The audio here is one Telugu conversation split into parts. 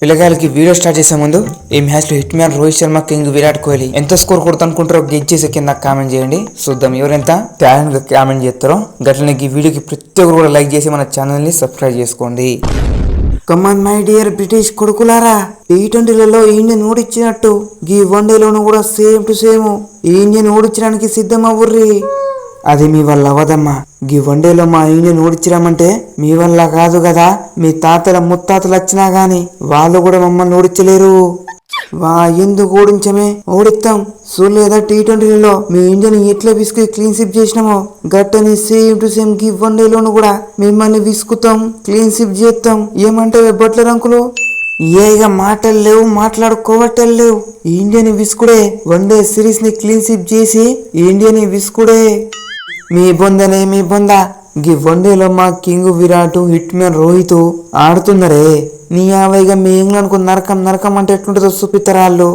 పిల్లగాలకి వీడియో స్టార్ట్ చేసే ముందు ఈ మ్యాచ్ లో hit man Rohit Sharma, king Virat Kohli ఎంత స్కోర్ కొడతానుకుంటారో గెట్ చేసే కింద కామెంట్ చేయండి. చూద్దాం ఎవరెంత టాలెంట్ గా కామెంట్ చేస్తారో. గట్లనే ఈ వీడియోకి ప్రతి ఒక్కరు కూడా లైక్ చేసి మన ఛానల్ ని సబ్స్క్రైబ్ చేసుకోండి. కమాన్ మై డియర్ బ్రిటిష్ కొడుకులారా, T20లలో ఇండియన్ ఓడిచ్చినట్టు ఈ వన్డేలోనూ కూడా సేమ్ టు సేమ్ ఇండియన్ ఓడించడానికి సిద్ధం అవ్వర్రి. అది మీ వల్ల అవదమ్మా. గీ వన్డేలో మా ఇండియన్ ఓడించరామంటే మీ వల్ల కాదు కదా. మీ తాతల ముత్తాతలు వచ్చినా గాని వాళ్ళు కూడా మమ్మల్ని ఓడించలేరు. ఎందుకు ఓడించమే? ఓడిస్తాం. చూడలేదా T20లలో మీ ఇండియన్ ఎట్లా విసుకు క్లీన్ స్విప్ చేసినామో గట్టని సేమ్ టు సేమ్ గీ వన్డేలోను కూడా మిమ్మల్ని విసుకుతాం, క్లీన్ స్విప్ చేస్తాం. ఏమంటే బట్ల రంకులు ఏగా మాటలు లేవు, మాట్లాడుకోవటం లేవు. ఇండియన్ విసుకుడే వన్డే సిరీస్ ని క్లీన్ స్విప్ చేసి ఇండియన్ విసుకుడే. మీ బొంద గీ వన్డేలో మా king Virat, hit man Rohit ఆడుతున్నారే. నీ యావైగా మీ ఇంగ్లాండ్ కు నరకం అంటే ఎట్లుంటుందో చూపిస్తారాళ్ళు.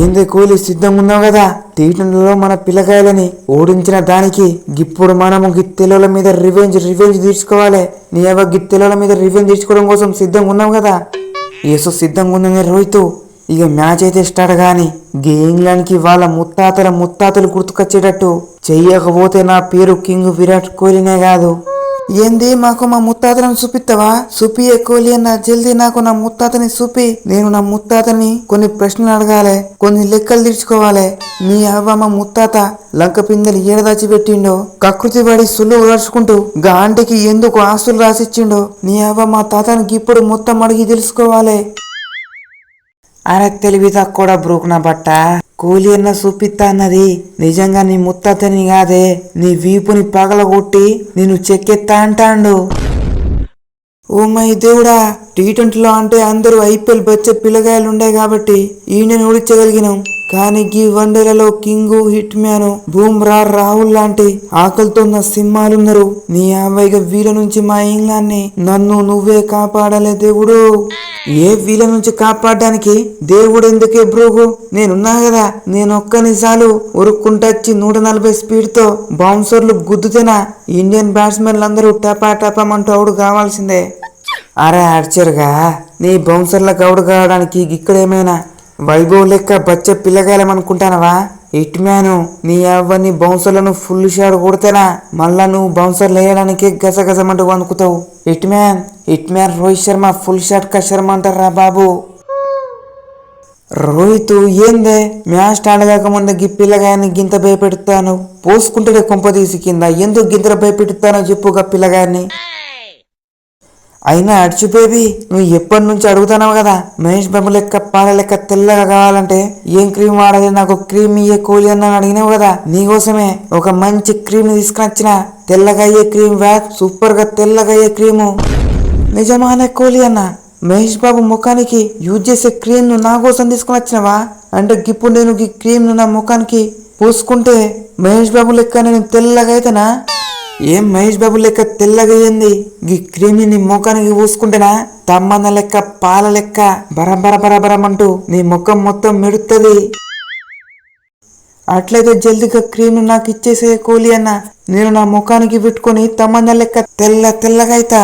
ఏందే కోహ్లీ సిద్ధంగా ఉన్నావు కదా T20లలో మన పిల్లకాయలని ఓడించిన దానికి. ఇప్పుడు మనము గిత్తెల మీద రివెంజ్ తీర్చుకోవాలి. నీ యావ గిత్తెల మీద రివెంజ్ తీర్చుకోవడం కోసం సిద్ధంగా ఉన్నావు కదా. ఏసో సిద్ధంగా ఉందని రోహిత్. ఇక మ్యాచ్ అయితే స్టార్ట్ గాని గీ ఇంగ్లాండ్ కి వాళ్ళ ముత్తాతలు గుర్తుకొచ్చేటట్టు చెయ్యకపోతే నా పేరు కింగ్ విరాట్ కోహ్లీనే కాదు. ఏంది మాకు మా ముత్తాతలను చూపిస్తావా? చూపియే కోహ్లీ అన్న, జల్దీ నాకు నా ముత్తాతని చూపి. నేను నా ముత్తాతని కొన్ని ప్రశ్నలు అడగాలి, కొన్ని లెక్కలు తీర్చుకోవాలి. మీ అవ్వ మా ముత్తాత లంక పిందెలు ఏడదాచి పెట్టిండో, కకృతి పడి సుళ్ళు ఉదర్చుకుంటూ గా ఆంటీకి ఎందుకు ఆస్తులు రాసిచ్చిండో నీ అవ్వ మా తాతనికి ఇప్పుడు మొత్తం అడిగి తెలుసుకోవాలి. అరే తెలివి తక్కువ బ్రూకున బట్ట. కోహ్లీ అన్న చూపిస్తా అన్నది నిజంగా నీ ముత్తాతని కాదే, నీ వీపుని పగలగొట్టి నేను చెక్కెత్తా అంటాండు. ఓ మై దేవుడా, T20లో అంటే అందరూ IPL బచ్చే పిల్లగాయలు ఉండే కాబట్టి ఈయనను ఓడించగలిగినాం. కానీ గీ వన్డేలలో king, hit man, Bumrah, Rahul లాంటి ఆకలితోన్న సింహాలున్నారు. నీ అవ్వైగా వీళ్ళ నుంచి మా ఇంగ్లాండ్ని నన్ను నువ్వే కాపాడలే దేవుడు. వీళ్ళ నుంచి కాపాడడానికి దేవుడు ఎందుకే బ్రోగు? నేనున్నా కదా. నేను ఒక్కని చాలు ఉరుక్కుంటచ్చి 140 స్పీడ్ తో బౌన్సర్లు గుద్దుతేనా ఇండియన్ బ్యాట్స్మెన్లు అందరూ టపామంటూ అవుడు కావాల్సిందే. అరే ఆర్చర్గా, నీ బౌన్సర్లకు అవుడు కావడానికి ఇక్కడేమైనా వైభవ్ లెక్క బచ్చ పిల్లగాయలమనుకుంటానవా? హిట్ మ్యాను, నీ అవ్వని బౌన్సర్లను ఫుల్ షాట్ కొడితేనా మళ్ళా నువ్వు బౌన్సర్లు వేయడానికి గసగసమంటూ వణుకుతావు. Hit man Rohit Sharma full shot Sharma అంటారా బాబు. రోహిత్ ఏందే మ్యాచ్ స్టార్ట్ కాకముందు గి పిల్లగాయని గింత భయపెడతాను, పోసుకుంటే కొంప తీసి కింద ఎందుకు గింత భయపెడతానో చెప్పు గా పిల్లగాయని. అయినా అడిచి బేబీ, నువ్వు ఎప్పటి నుంచి అడుగుతున్నావు కదా మహేష్ బాబు లెక్క పాల లెక్క తెల్లగా కావాలంటే ఏం క్రీమ్ వాడాలి, నాకు క్రీమ్ ఇయ్యే కోహ్లీ అన్న అడిగినావు కదా. నీకోసమే ఒక మంచి క్రీమ్ తీసుకుని వచ్చిన. తెల్లగా అయ్యే క్రీమ్ సూపర్ గా తెల్లగా అయ్యే క్రీము. నిజమానే కోహ్లీ అన్న, మహేష్ బాబు ముఖానికి యూజ్ చేసే క్రీమ్ ను నా కోసం తీసుకుని వచ్చినవా? అంటే ఇప్పుడు నేను ఈ క్రీమ్ ను నా ముఖానికి పూసుకుంటే మహేష్ బాబు లెక్క నేను తెల్లగా అయితేనా? ఏం మహేష్ బాబు లెక్క తెల్లగా అయ్యింది ఈ క్రీమ్ ని ముఖానికి పూసుకుంటేనా తమ్మన్న లెక్క పాల లెక్క బరబరమంటూ నీ ముఖం మొత్తం మెడుతుంది. అట్లయితే జల్దీగా క్రీమ్ ను నాకు ఇచ్చేసే కోహ్లీ అన్న. నేను నా ముఖానికి పెట్టుకుని తమ్మన్న లెక్క తెల్లగా అయితా.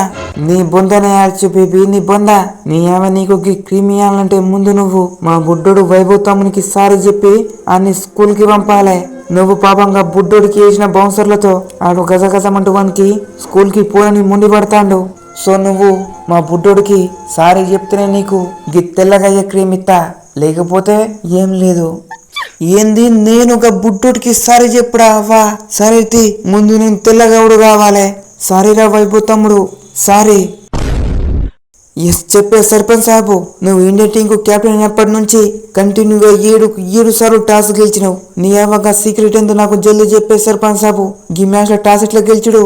నీ బొందనే ఆర్చు బేబీ, నీ బొంద. నీ ఏమో నీకు ఈ క్రీమ్ ఇవ్వాలంటే ముందు నువ్వు మా బుడ్డోడు వైభవ్ తమ్మునికి సారీ చెప్పి అన్ని స్కూల్ కి పంపాలే. నువ్వు పాపంగా బుడ్డోడికి వేసిన బౌన్సర్లతో ఆడు గజగజమంటూ వానికి స్కూల్ కి పోలని ముండి పడతాడు. సో నువ్వు మా బుడ్డోడికి సారీ చెప్తేనే నీకు గి తెల్లగా అయ్యే క్రీమ్ ఇస్తా, లేకపోతే ఏం లేదు. ఏంది నేను ఒక బుడ్డోడికి సారీ చెప్పుడా? అవ్వా సరే ముందు నేను తెల్లగౌడు కావాలి. సారీరా వైభవ్ తమ్ముడు, సారీ. ఎస్ చెప్పే సర్పంచ్ సాబు, నువ్వు ఇండియన్ టీం కు కెప్టెన్ అయినప్పటి నుంచి కంటిన్యూగా 7 సార్లు టాస్ గెలిచినావు. నీ అవగా సీక్రెట్ ఏందో నాకు జల్దీ చెప్పే సర్పంచ్ సాబు. గీ మ్యాచ్ లో టాస్ ఎట్లా గెలిచుడు?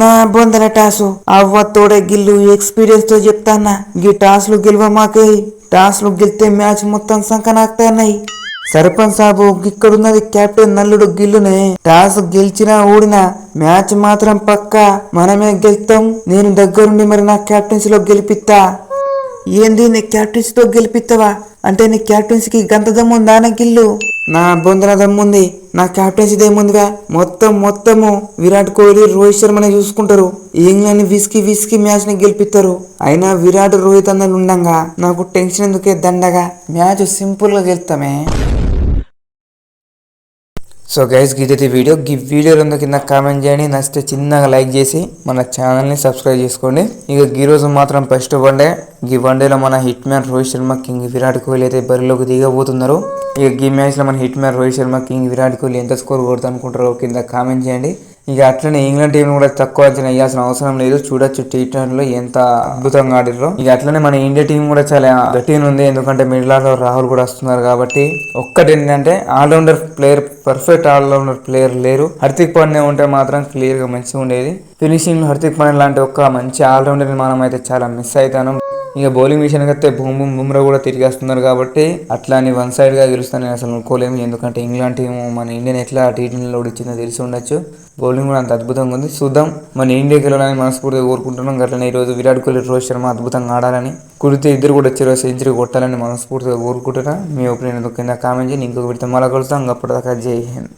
నా బొందల టాసు అవ్వ తోడే గిల్లు ఎక్స్పీరియన్స్ తో చెప్తాన్నా. గీ టాస్లు గెలవ మాకే. టాస్లు గెలితే మ్యాచ్ మొత్తం సంకనాకుతాయి. సర్పంచ్ సాబు, ఇక్కడున్నది కెప్టెన్ నల్లుడు గిల్లునే. టాస్ గెలిచినా ఓడినా మ్యాచ్ మాత్రం పక్కా మనమే గెలుస్తాం. నేను దగ్గరుండి మరి నా కెప్టెన్సీలో గెలిపిస్తా. ఏంది నీ క్యాప్టెన్సీతో గెలిపిస్తావా? అంటే నీ క్యాప్టెన్సీకి గంత దమ్ముందా గిల్లు? నా బొందల దమ్ముంది, నా క్యాప్టెన్సీ ఏముందివా? మొత్తము విరాట్ కోహ్లీ రోహిత్ శర్మని చూసుకుంటారు. ఇంగ్లాండ్ విసికి మ్యాచ్ ని గెలిపిస్తారు. అయినా విరాట్ రోహిత్ అన్నలు ఉండంగా నాకు టెన్షన్ ఎందుకే దండగా. మ్యాచ్ సింపుల్ గా గెలుస్తామే. సో గైస్ ఇదైతే వీడియోలో కింద కామెంట్ చేయండి, నచ్చితే చిన్నగా లైక్ చేసి మన ఛానల్ని సబ్స్క్రైబ్ చేసుకోండి. ఇక ఈ రోజు మాత్రం ఫస్ట్ వన్డే. ఈ వన్డేలో మన hit man Rohit Sharma king Virat Kohli అయితే బరిలోకి దిగబోతున్నారు. ఇక ఈ మ్యాచ్లో మన hit man Rohit Sharma king Virat Kohli ఎంత స్కోర్ కొడతా అనుకుంటారో కింద కామెంట్ చేయండి. ఇక అట్లనే ఇంగ్లాండ్ టీం కూడా తక్కువ అంచనా వేయాల్సిన అవసరం లేదు. చూడొచ్చు టీ20లో ఎంత అద్భుతంగా ఆడిర్రో. ఇక అట్లనే మన ఇండియా టీం కూడా చాలా గట్టిగా ఉంది, ఎందుకంటే మిడిల్ ఆర్డర్ రాహుల్ కూడా వస్తున్నారు కాబట్టి. ఒక్కటి ఏంటంటే allrounder player, perfect allrounder player లేరు. హార్దిక్ పాండ్యా ఉంటే మాత్రం క్లియర్ గా మంచిగా ఉండేది. ఫినిషింగ్ లో హార్దిక్ పాండ్యా లాంటి ఒక మంచి ఆల్రౌండర్ ని మనం అయితే చాలా మిస్ అవుతాను. ఇక బౌలింగ్ విషయానికి వస్తే బుమ్రా కూడా తిరిగి వస్తున్నారు కాబట్టి అట్లా అని వన్ సైడ్ గా గెలుస్తానని అసలు అనుకోలేము. ఎందుకంటే ఇంగ్లాండ్ టీం మన ఇండియన్ ఎట్లా టీ20లో ఓడించిందో తెలిసి ఉండొచ్చు. బౌలింగ్ కూడా అంత అద్భుతంగా ఉంది. చూద్దాం, మన ఇండియాకి వెళ్ళాలని మనస్ఫూర్తిగా కోరుకుంటున్నాం. అట్లనే ఈరోజు విరాట్ కోహ్లీ, రోహిత్ శర్మ అద్భుతంగా ఆడాలని, కుడితే ఇద్దరు కూడా వచ్చారు సెంచరీ కొట్టాలని మనస్ఫూర్తిగా కోరుకుంటున్నా. మీ ఒపీనియన్ కింద కామెంట్ చేయండి. ఇంకొక విడత మళ్ళీ కలుస్తాం. అప్పటిదాకా జై హింద్.